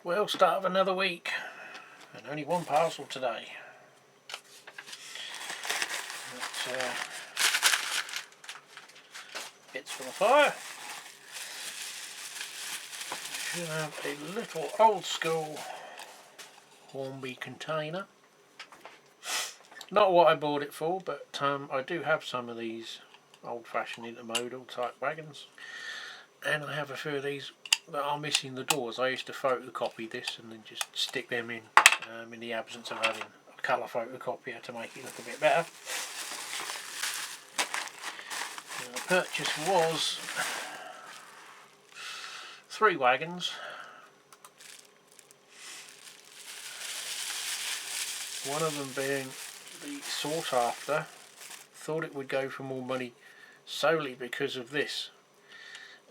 Well, start of another week, and only one parcel today. Bits for the fire. You have a little old school Hornby container. Not what I bought it for, but I do have some of these old-fashioned intermodal type wagons, and I have a few of these that are missing the doors. I used to photocopy this and then just stick them in the absence of having a colour photocopier to make it look a bit better. The purchase was 3 wagons. One of them being the sought after. Thought it would go for more money solely because of this,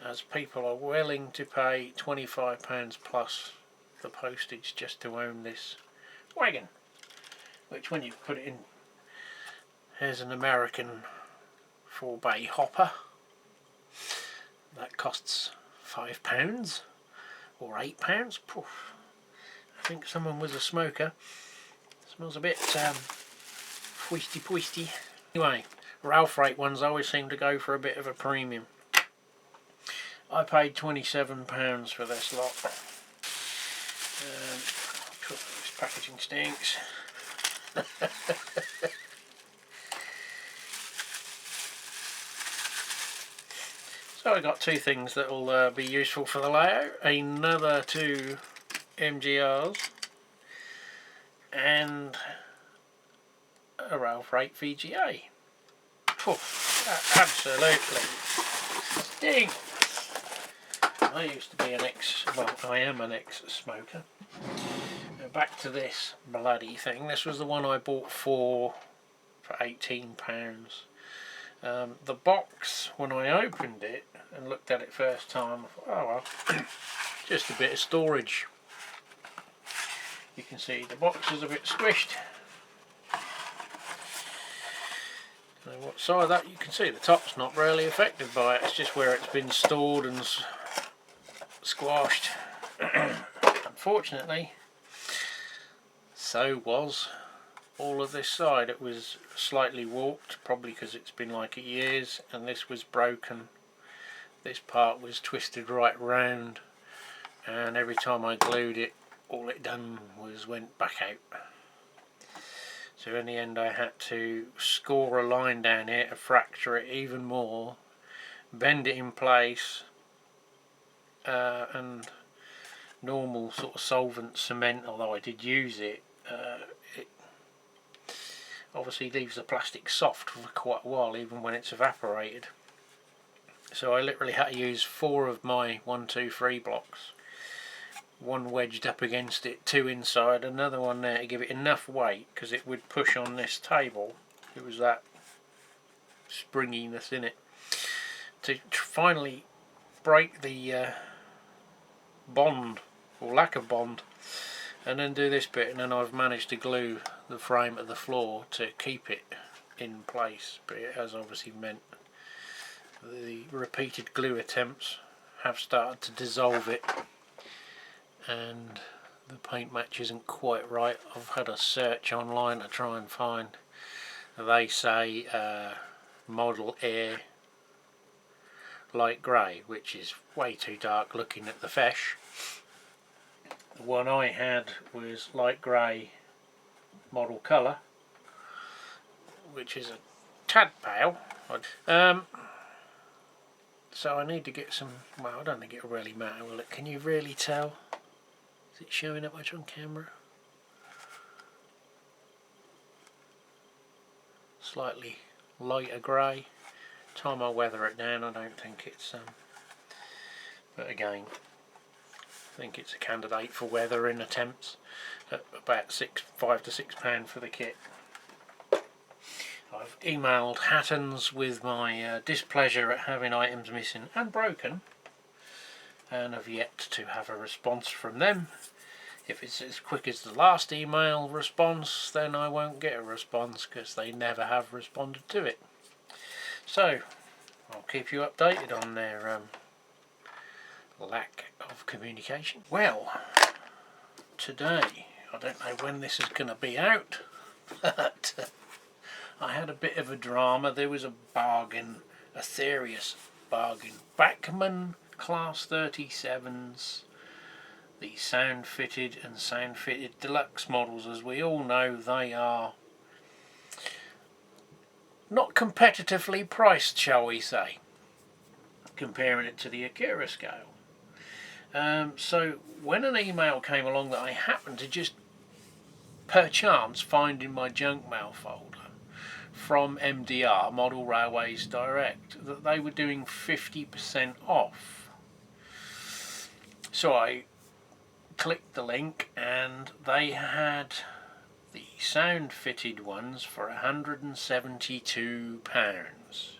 as people are willing to pay £25 plus the postage just to own this wagon, which when you put it in, here's an American 4-bay hopper that costs £5 or £8. Poof. I think someone was a smoker. Smells a bit foisty. Anyway, Ralph rate ones always seem to go for a bit of a premium. I paid £27 for this lot. This packaging stinks. So I got 2 things that will be useful for the layout. Another 2 MGRs and a Ralph rate VGA. Poof, absolutely stinks. I used to be I am an ex-smoker. Back to this bloody thing. This was the one I bought for £18. The box, when I opened it and looked at it first time, I thought, oh well, just a bit of storage. You can see the box is a bit squished. What side of that, you can see the top's not really affected by it. It's just where it's been stored and squashed. Unfortunately, so was all of this side. It was slightly warped, probably because it's been like years, and this was broken. This part was twisted right round, and every time I glued it, all it done was went back out. So in the end I had to score a line down here to fracture it even more, bend it in place, and normal sort of solvent cement, although I did use it, it obviously leaves the plastic soft for quite a while even when it's evaporated. So I literally had to use 4 of my 1, 2, 3 blocks. 1 wedged up against it, 2 inside, another one there to give it enough weight because it would push on this table. It was that springiness in it to finally break the bond or lack of bond, and then do this bit, and then I've managed to glue the frame of the floor to keep it in place. But it has obviously meant the repeated glue attempts have started to dissolve it, and the paint match isn't quite right. I've had a search online to try and find, they say model air light grey, which is way too dark looking at the fesh. The one I had was light grey model colour, which is a tad pale. So I need to get some, well, I don't think it'll really matter, will it? Can you really tell? Is it showing up much on camera? Slightly lighter grey. Time I weather it down, I don't think it's but again, I think it's a candidate for weathering attempts at about £5 to £6 for the kit. I've emailed Hattens with my displeasure at having items missing and broken, and have yet to have a response from them. If it's as quick as the last email response, then I won't get a response because they never have responded to it. So I'll keep you updated on their lack of communication. Well, today. I don't know when this is going to be out, but I had a bit of a drama. There was a bargain, a serious bargain. Bachmann Class 37s, the sound fitted and sound fitted deluxe models. As we all know, they are not competitively priced, shall we say, comparing it to the Akira scale. So when an email came along that I happened to just perchance find in my junk mail folder from MDR, Model Railways Direct, that they were doing 50% off. So I clicked the link and they had the sound fitted ones for £172,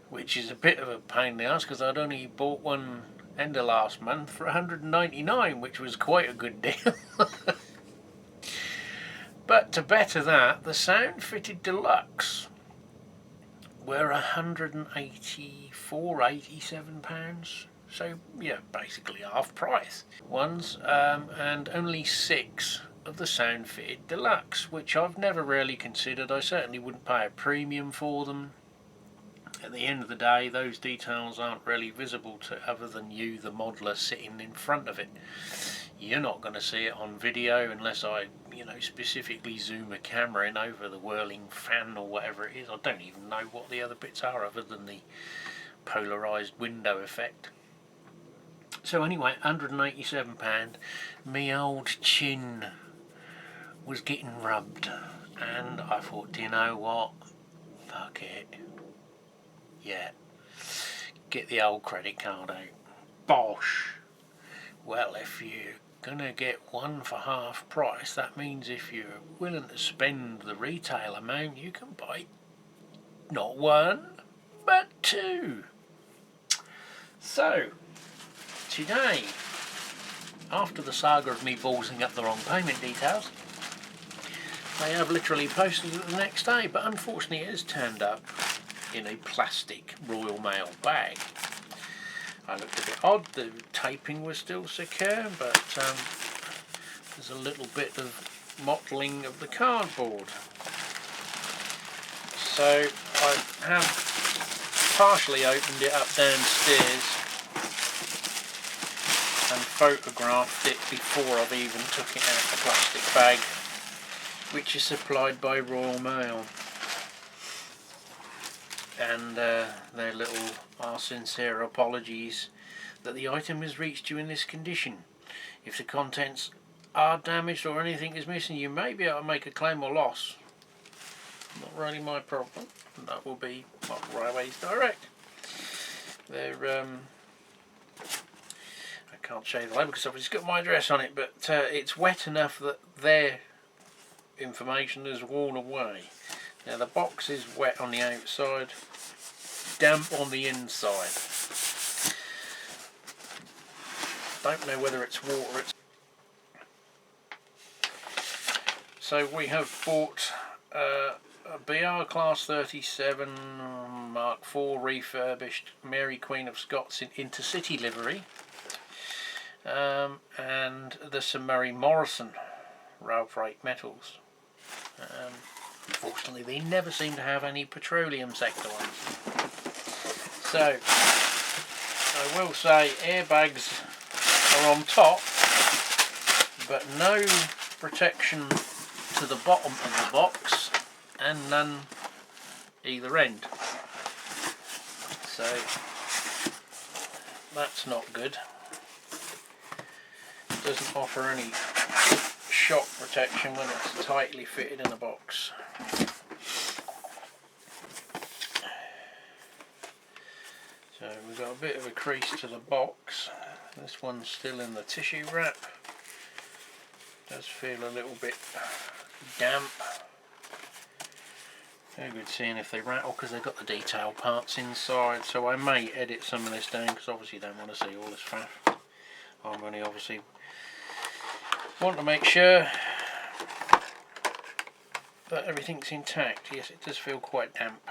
which is a bit of a pain in the ass because I'd only bought one end of last month for £199, which was quite a good deal. But to better that, the sound fitted deluxe were £184, £87. So yeah, basically half price ones, and only 6 of the sound fitted deluxe, which I've never really considered. I certainly wouldn't pay a premium for them. At the end of the day, those details aren't really visible to other than you, the modeler, sitting in front of it. You're not going to see it on video unless I, specifically zoom a camera in over the whirling fan or whatever it is. I don't even know what the other bits are other than the polarised window effect. So anyway, £187, me old chin was getting rubbed, and I thought, do you know what? Fuck it. Yeah. Get the old credit card out. Bosh. Well, if you're gonna get one for half price, that means if you're willing to spend the retail amount, you can buy not one, but 2. So, today, after the saga of me ballsing up the wrong payment details, they have literally posted it the next day, but unfortunately it has turned up in a plastic Royal Mail bag. I looked a bit odd, the taping was still secure, but there's a little bit of mottling of the cardboard. So I have partially opened it up downstairs and photographed it before I've even took it out of the plastic bag, which is supplied by Royal Mail. And their little "our sincere apologies that the item has reached you in this condition. If the contents are damaged or anything is missing, you may be able to make a claim or loss. Not really my problem. That will be Model Railways Direct. They're I can't show you the label because I've just got my address on it, but it's wet enough that their information is worn away. Now the box is wet on the outside, damp on the inside. Don't know whether it's water. So we have bought a BR Class 37 Mark IV refurbished Mary Queen of Scots in Intercity livery, and the Sir Murray Morrison rail freight metals. Unfortunately, they never seem to have any petroleum sector ones. So, I will say airbags are on top, but no protection to the bottom of the box and none either end. So, that's not good. It doesn't offer any shock protection when it's tightly fitted in a box. So we've got a bit of a crease to the box. This one's still in the tissue wrap. Does feel a little bit damp. No good seeing if they rattle because they've got the detail parts inside, so I may edit some of this down because obviously you don't want to see all this faff. I'm only obviously want to make sure that everything's intact. Yes, it does feel quite damp.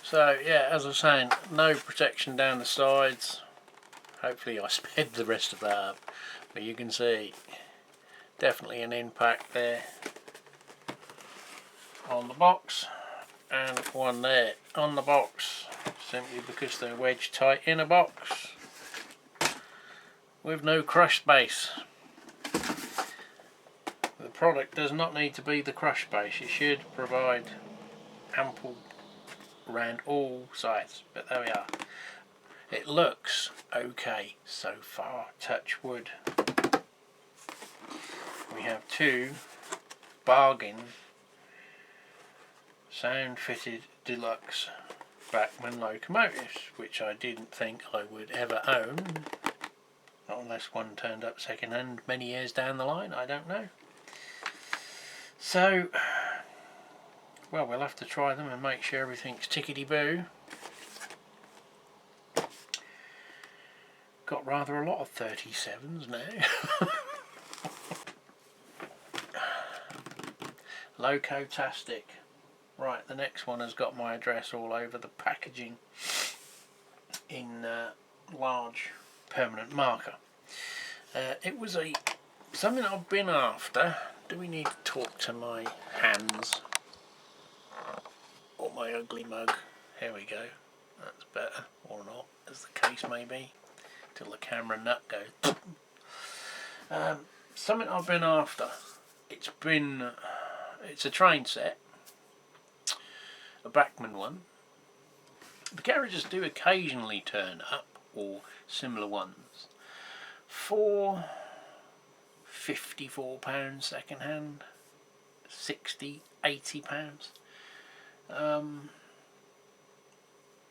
So yeah, as I was saying, no protection down the sides. Hopefully I sped the rest of that up, but you can see definitely an impact there on the box, and one there on the box, simply because they're wedged tight in a box with no crush space. The product does not need to be the crush space. It should provide ample around all sides, but there we are. It looks okay so far, touch wood. We have two bargain sound fitted deluxe Wagon locomotives, which I didn't think I would ever own, not unless one turned up second hand many years down the line, I don't know. So, well, we'll have to try them and make sure everything's tickety-boo. Got rather a lot of 37s now. Loco-tastic. Right, the next one has got my address all over the packaging in large permanent marker. It was something I've been after. Do we need to talk to my hands or my ugly mug? Here we go. That's better, or not, as the case may be, till the camera nut goes. Something I've been after. It's a train set, a Bachmann one. The garages do occasionally turn up, or similar ones, for £54 second hand, £60, £80.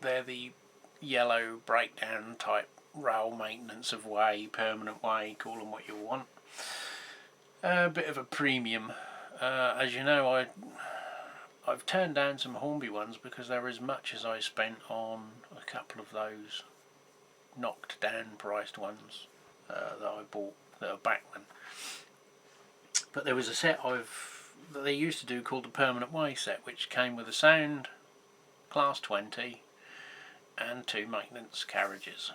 They're the yellow breakdown type rail maintenance of way, permanent way, call them what you want. A bit of a premium. As you know, I've turned down some Hornby ones because they're as much as I spent on a couple of those knocked down priced ones that I bought that are Bachmann. But there was a set that they used to do called the Permanent Way set, which came with a sound, class 20, and 2 maintenance carriages.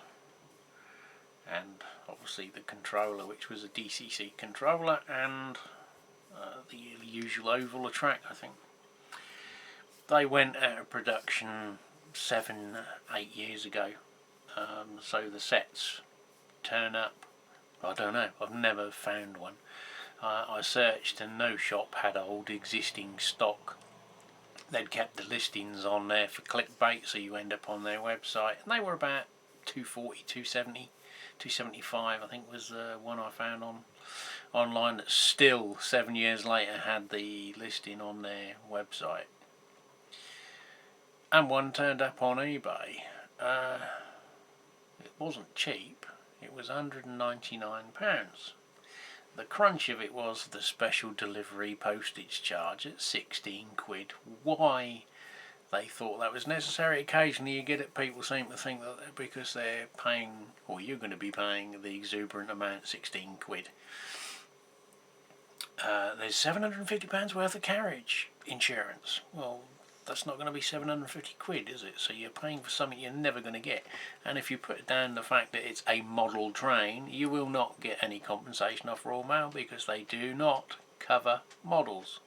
And obviously the controller, which was a DCC controller, and the usual oval track, I think. They went out of production 7-8 years ago, so the sets turn up. I don't know, I've never found one. I searched and no shop had old existing stock. They'd kept the listings on there for clickbait, so you end up on their website, and they were about $240, $270, $275 I think was the one I found online that still 7 years later had the listing on their website. And one turned up on eBay. It wasn't cheap, it was £199. The crunch of it was the special delivery postage charge at 16 quid. Why they thought that was necessary? Occasionally you get it, people seem to think that because they're paying, or you're going to be paying the exuberant amount, 16 quid. There's £750 worth of carriage insurance. Well, that's not going to be 750 quid, is it? So you're paying for something you're never going to get. And if you put down the fact that it's a model train, you will not get any compensation off Royal Mail because they do not cover models.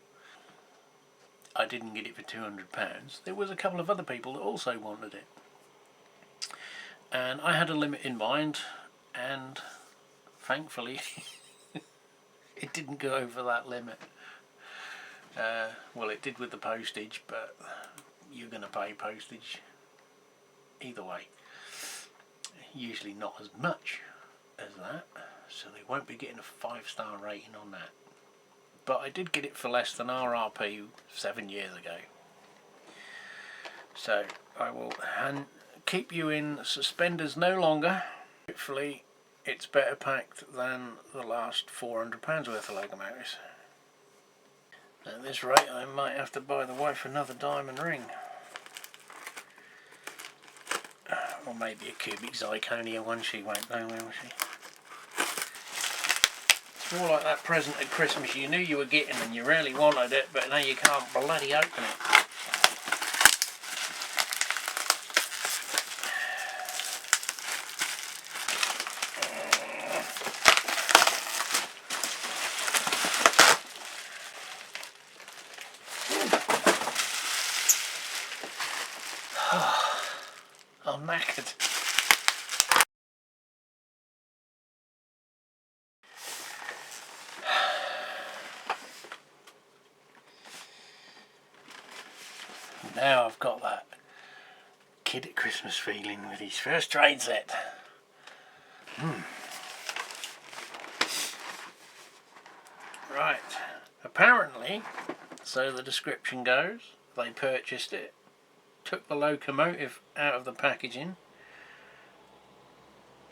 I didn't get it for £200. There was a couple of other people that also wanted it. And I had a limit in mind, and thankfully it didn't go over that limit. Well, it did with the postage, but you're going to pay postage either way. Usually not as much as that, so they won't be getting a 5-star rating on that. But I did get it for less than RRP 7 years ago. So I will keep you in suspenders no longer. Hopefully it's better packed than the last £400 worth of locomotives. At this rate I might have to buy the wife another diamond ring. Or maybe a cubic zirconia one. She won't know, will she? It's more like that present at Christmas you knew you were getting and you really wanted it, but now you can't bloody open it. I'm knackered. Now I've got that kid at Christmas feeling with his first train set. Right, apparently, so the description goes, they purchased it, took the locomotive out of the packaging,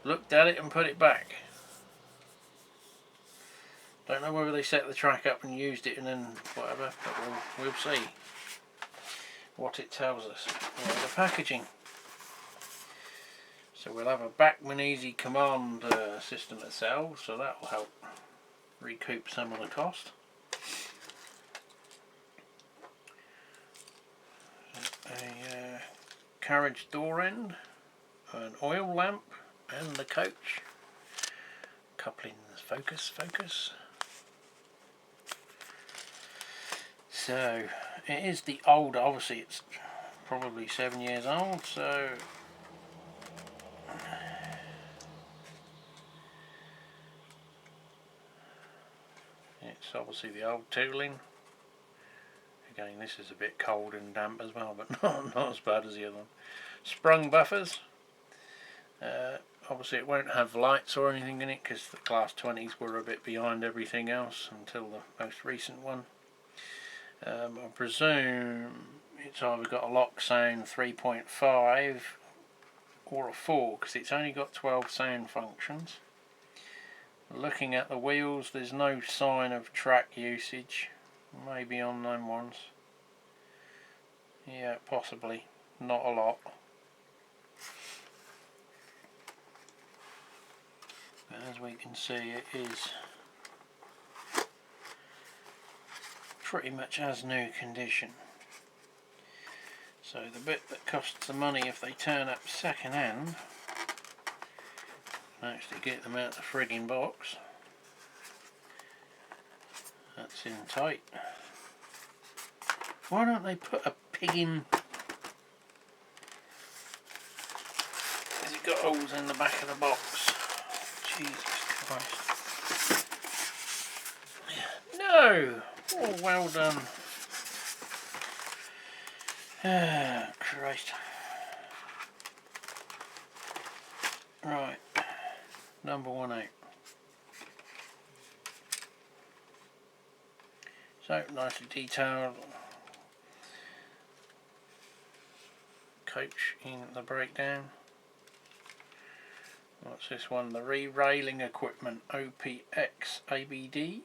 looked at it and put it back. Don't know whether they set the track up and used it and then whatever, but we'll see what it tells us. The packaging. So we'll have a Bachmann Easy Command system at cell, so that will help recoup some of the cost. A carriage door end, an oil lamp, and the coach. Couplings, focus. So it is the old, obviously it's probably 7 years old, so it's obviously the old tooling. Again, this is a bit cold and damp as well, but not as bad as the other one. Sprung buffers. Obviously it won't have lights or anything in it because the Class 20s were a bit behind everything else until the most recent one. I presume it's either got a lock sound 3.5 or a 4 because it's only got 12 sound functions. Looking at the wheels, there's no sign of track usage. Maybe on them ones. Yeah, possibly. Not a lot. But as we can see, it is pretty much as new condition. So the bit that costs the money if they turn up second hand, actually get them out the frigging box. That's in tight. Why don't they put a pig in? Has it got holes in the back of the box? Jesus Christ. No! Oh, well done. Ah, Christ. Right. Number 1 out. So, nicely detailed. Coach in the breakdown. What's this one? The re-railing equipment, OPX ABD.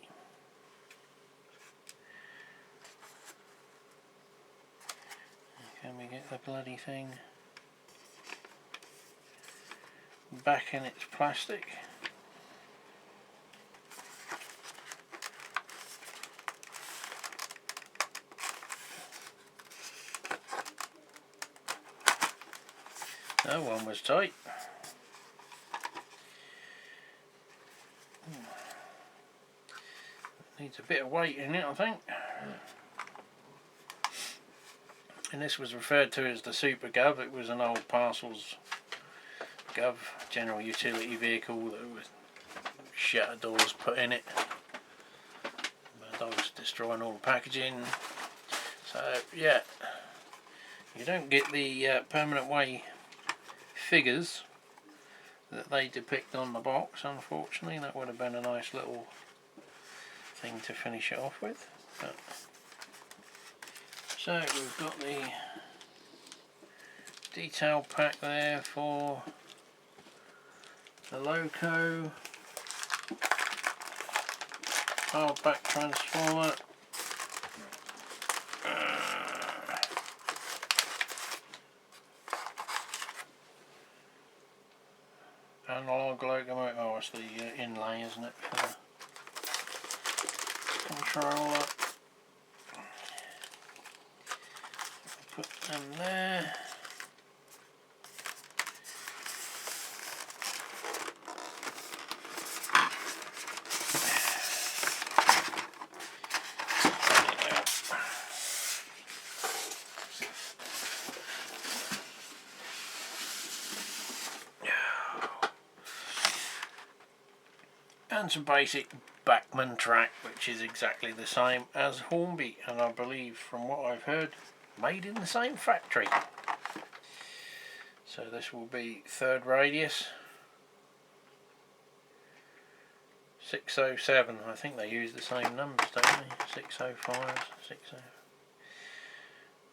Can we get the bloody thing back in its plastic? That one was tight. Needs a bit of weight in it, I think. And this was referred to as the Super Gov. It was an old parcels Gov, general utility vehicle that was shutter doors put in it. The dog's destroying all the packaging. So yeah, you don't get the permanent way figures that they depict on the box, unfortunately. That would have been a nice little thing to finish it off with. But so we've got the detail pack there for the Loco hardback transformer. Analog locomotive. Oh, it's the inlay, isn't it, for the controller. Put them there. and some basic Backman track, which is exactly the same as Hornby, and I believe from what I've heard made in the same factory. So this will be third radius, 607. I think they use the same numbers, don't they? 605, 60.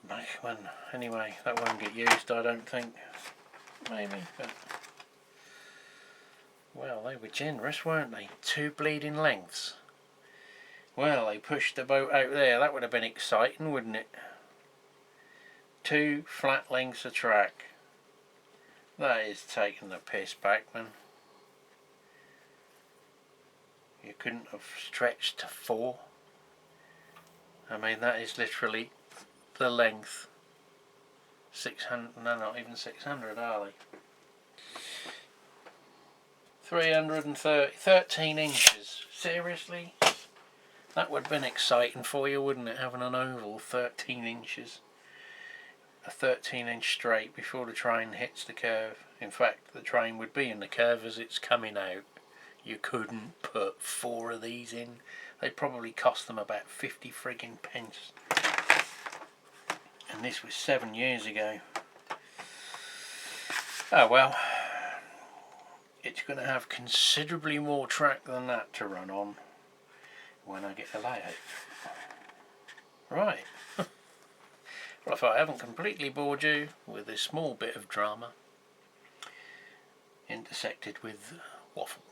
Backman. Anyway, that won't get used, I don't think. Maybe, but well, they were generous, weren't they? 2 bleeding lengths. Well, they pushed the boat out there. That would have been exciting, wouldn't it? 2 flat lengths of track. That is taking the piss, Backman. You couldn't have stretched to 4. I mean, that is literally the length. 600, no, not even 600, are they? 330, 13 inches. Seriously? That would have been exciting for you, wouldn't it? Having an oval 13 inches. A 13-inch straight before the train hits the curve. In fact, the train would be in the curve as it's coming out. You couldn't put 4 of these in. They probably cost them about 50 friggin' pence. And this was 7 years ago. Oh well. It's going to have considerably more track than that to run on when I get the layout. Right. Well, if I haven't completely bored you with this small bit of drama intersected with waffle,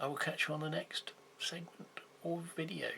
I will catch you on the next segment or video.